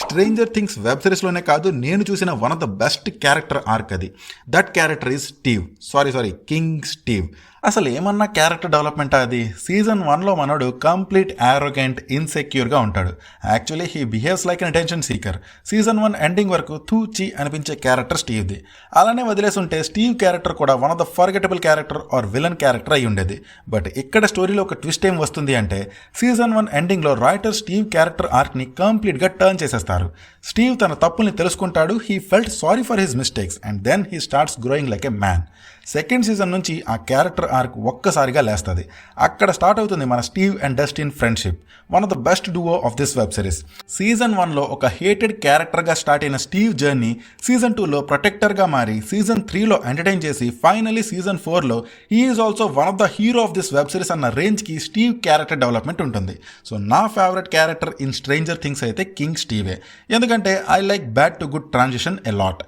Stranger things web సిరీస్లోనే కాదు, నేను చూసిన one of the best character arc అది. That character is Steve. Sorry king Steve. అసలు ఏమన్నా క్యారెక్టర్ డెవలప్మెంట్ అది. సీజన్ 1లో మనోడు కంప్లీట్ యారోగెంట్, ఇన్సెక్యూర్గా ఉంటాడు. Actually he behaves like an attention seeker. Season 1 ending వరకు తూచి అనిపించే క్యారెక్టర్ స్టీవ్ది. అలానే వదిలేసి ఉంటే స్టీవ్ క్యారెక్టర్ కూడా one of the forgettable character or villain character అయి ఉండేది. బట్ ఇక్కడ స్టోరీలో ఒక ట్విస్ట్ ఏం వస్తుంది అంటే, సీజన్ 1 ఎండింగ్లో రైటర్ స్టీవ్ క్యారెక్టర్ ఆర్క్ని కంప్లీట్గా టర్న్ చేసేస్తారు. స్టీవ్ తన తప్పుల్ని తెలుసుకుంటాడు. He felt sorry for his mistakes and then he starts growing like a man. Second season నుంచి ఆ క్యారెక్టర్ ఆర్క్ ఒక్కసారిగా లేస్తుంది. అక్కడ స్టార్ట్ అవుతుంది మన Steve and Dustin friendship. One of the best duo of this web series. Season 1లో ఒక hated క్యారెక్టర్గా స్టార్ట్ అయిన స్టీవ్ జర్నీ సీజన్ 2లో ప్రొటెక్టర్గా మారి, సీజన్ 3లో ఎంటర్టైన్ చేసి, ఫైనలీ సీజన్ 4లో he is also one of the hero of this web series అన్న రేంజ్కి స్టీవ్ క్యారెక్టర్ డెవలప్మెంట్ ఉంటుంది. సో నా favourite character in Stranger Things అయితే కింగ్ స్టీవే. ఎందుకంటే I like bad to good transition a lot.